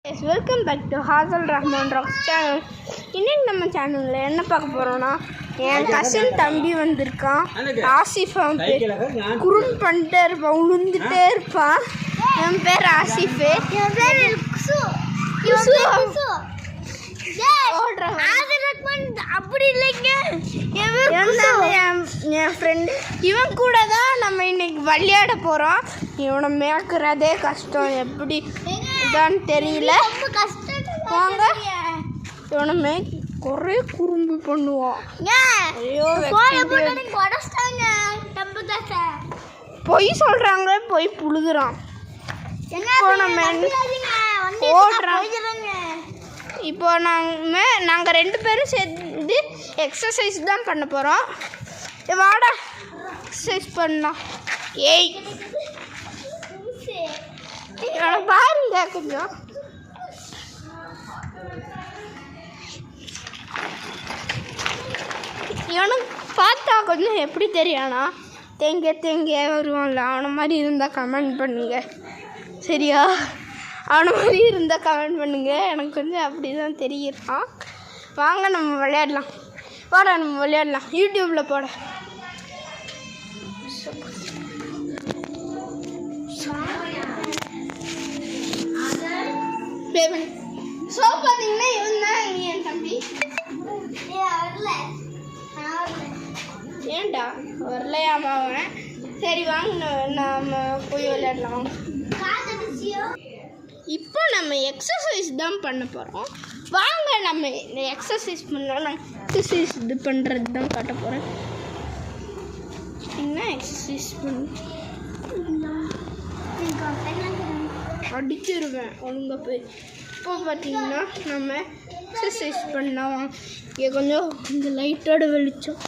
Welcome back to Hasal Rahman rocks channel. இன்னைக்கு நம்ம சேனலில் என்ன பார்க்க போகிறோன்னா, என் கசின் தம்பி வந்திருக்கான். ஆசிஃப் அவன் பேர். குறும் பண்ணிட்டே இருப்பான், உளுந்துட்டே இருப்பான். என் பேர் ஆசிஃபு. என் பேர் அப்படி இல்லைங்க, என் ஃப்ரெண்டு. இவன் கூட தான் நம்ம இன்னைக்கு விளையாட போகிறோம். இவனை மேய்க்கிறதே கஷ்டம், எப்படி தான் தெரியல. வாங்க, இவனை குறைய குறும்பு பண்ணுவான். பொய் சொல்றாங்க, பொய் புழுகுறான். இப்போ நாங்கள் ரெண்டு பேரும் சேர்ந்து எக்ஸசைஸ் தான் பண்ண போகிறோம். வாடா எக்ஸசைஸ் பண்ணலாம். ஏய் பாருங்க, கொஞ்சம் இவனுக்கு பார்த்தா கொஞ்சம் எப்படி தெரியானா, தேங்க வருவான்ல, அவனை மாதிரி இருந்தால் கமெண்ட் பண்ணுங்க. சரியா? அவனை மாதிரி இருந்தால் கமெண்ட் பண்ணுங்க. எனக்கு கொஞ்சம் அப்படி தான் தெரியுறான். வாங்க நம்ம விளையாடலாம். வாடா நம்ம விளையாடலாம். யூடியூப்பில் போட ஸோ பார்த்தீங்கன்னா இவன் தான் என் தம்பி. ஏன்டா வரலையாமா அவன்? சரி வாங்க நம்ம போய் விளையாடலாம். இப்போ நம்ம எக்ஸசைஸ் தான் பண்ண போகிறோம். வாங்க நம்ம இந்த எக்ஸசைஸ் பண்ணலாம். நான் எக்ஸசைஸ் இது பண்ணுறது தான் காட்ட போகிறேன். என்ன எக்ஸசைஸ் அடிச்சிருவேன் ஒழுங்காக போய். இப்போ பார்த்தீங்கன்னா நம்ம எக்ஸசைஸ் பண்ணலாம். இங்கே கொஞ்சம் இந்த லைட்டோட வெளிச்சம்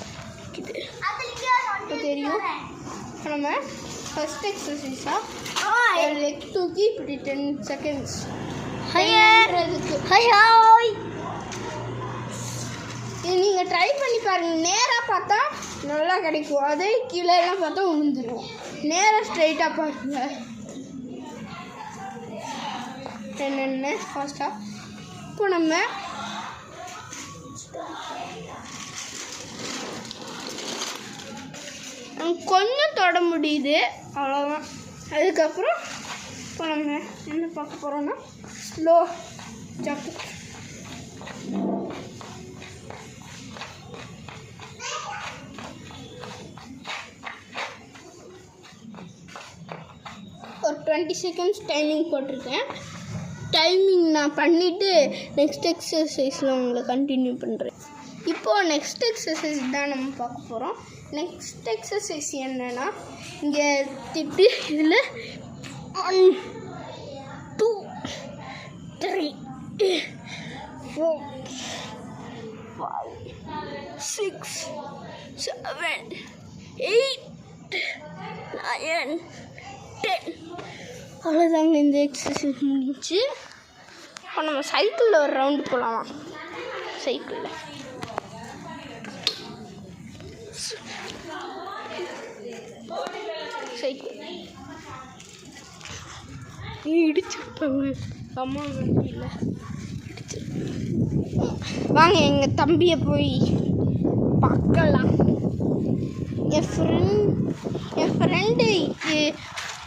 இது இப்போ தெரியும். நம்ம ஃபஸ்ட் எக்ஸசைஸாக லெக் தூக்கி இப்படி 10 செகண்ட்ஸ் இது நீங்கள் ட்ரை பண்ணி பாருங்கள். நேராக பார்த்தா நல்லா கிடைக்கும், அதே கீழேலாம் பார்த்தா விழுந்துடும். நேராக ஸ்ட்ரைட்டாக பாருங்க. என்னென்ன ஃபாஸ்ட்டாக இப்போ நம்ம கொஞ்சம் தொட முடியுது, அவ்வளோதான். அதுக்கப்புறம் இப்போ நம்ம என்ன பார்க்க போகிறோன்னா ஸ்லோ ஜம்ப். ஒரு 20 செகண்ட்ஸ் டைமிங் போட்டிருக்கேன். டைமிங் நான் பண்ணிவிட்டு நெக்ஸ்ட் எக்ஸசைஸில் உங்களை கண்டினியூ பண்ணுறேன். இப்போது நெக்ஸ்ட் எக்ஸசைஸ் தான் நம்ம பார்க்க போகிறோம். நெக்ஸ்ட் எக்ஸசைஸ் என்னென்னா, இங்கே திட்டு இதில் 1 2 3 4 5 6 7 8 9 10 அவ்வளோதாங்க. இந்த எக்ஸசைஸ் முடிஞ்சு. இப்போ நம்ம சைக்கிளில் ஒரு ரவுண்டு போகலாமா? சைக்கிளில் இடிச்சிருப்பாங்க அம்மா வண்டியில் இடிச்சு. வாங்க எங்கள் தம்பியை போய் பார்க்கலாம். என் ஃப்ரெண்டு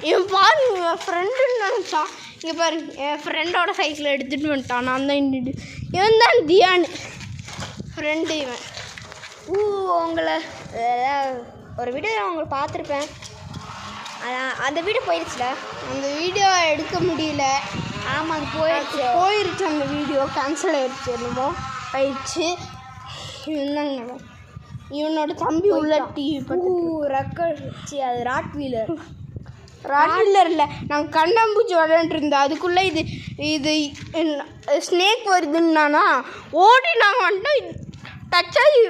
இவன் பாருங்க, என் ஃப்ரெண்டுன்னு நினச்சான். இங்கே பாருங்க, என் ஃப்ரெண்டோட சைக்கிளை எடுத்துகிட்டு வந்துட்டான். நான் தான் இன்னிட்டு. இவன் தான் தியானு ஃப்ரெண்டு. இவன் உங்களை ஒரு வீடியோ உங்களை பார்த்துருப்பேன். அந்த வீடியோ போயிடுச்சுல. அந்த வீடியோ எடுக்க முடியல. ஆமாம், அது போயிடுச்சு. அந்த வீடியோ கேன்சல் ஆகிடுச்சு, என்னமோ ஆயிடுச்சு. இவன்தாங்க இவனோட தம்பி உள்ள டிவி ரக்கடிச்சு. அது ராட்வீலர் இல்லை, நாங்கள் கண்ணாம்பூச்சி விளையாண்டுருந்தோம். அதுக்குள்ளே இது ஸ்னேக் வருதுன்னானா ஓடி நாங்கள் வந்துட்டோம். டச்சாகி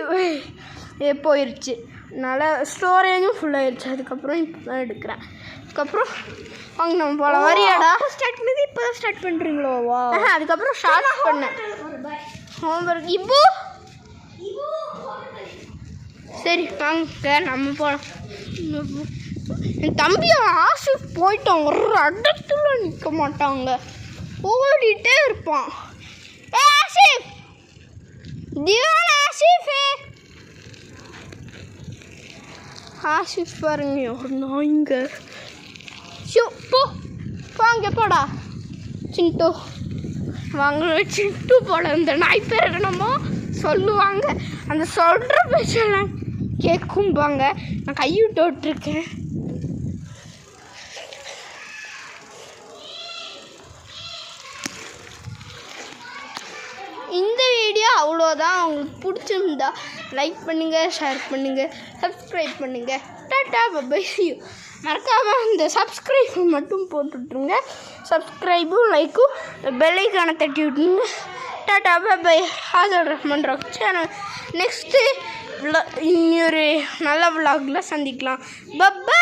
போயிடுச்சு. அதனால் ஸ்டோரேஜும் ஃபுல்லாகிடுச்சு. அதுக்கப்புறம் இப்போ தான் எடுக்கிறேன். அதுக்கப்புறம் வாங்க நம்ம போல வரியாடா ஸ்டார்ட் பண்ணி இப்போ தான் ஸ்டார்ட் பண்ணுறீங்களோ? வா. அதுக்கப்புறம் ஷார்ட் பண்ணேன் ஹோம்ஒர்க். இப்போ சரி வாங்க நம்ம போகலாம். என் தம்பி ஆசிஃப் போயிட்டான், ஒரு இடத்துல நிற்க மாட்டாங்க. ஓடிட்டே இருப்பான். ஆசிஃப் திவான் ஆசிஃப் பாருங்க ஒரு நாய்ங்க. போ வாங்க போடா சிண்டு வாங்க சிண்டு போட. இந்த நாய் பேர் என்னமோ சொல்லுவாங்க, அந்த சொல்கிற பேச்செல்லாம் கேட்கும்பாங்க. நான் கைவிட்டு விட்டுருக்கேன். இந்த வீடியோ அவ்வளோதான். உங்களுக்கு பிடிச்சிருந்தா லைக் பண்ணுங்கள், ஷேர் பண்ணுங்கள், சப்ஸ்கிரைப் பண்ணுங்கள். Tata bye you. மறக்காமல் இந்த சப்ஸ்கிரைப் மட்டும் போட்டுட்ருங்க. சப்ஸ்கிரைபும் லைக்கும் பெல்லைக்கான தட்டி விட்டுருங்க. Tata bye. Hasal Rahman rock channel. Next இன்னொரு நல்ல விலாகில் சந்திக்கலாம். பை.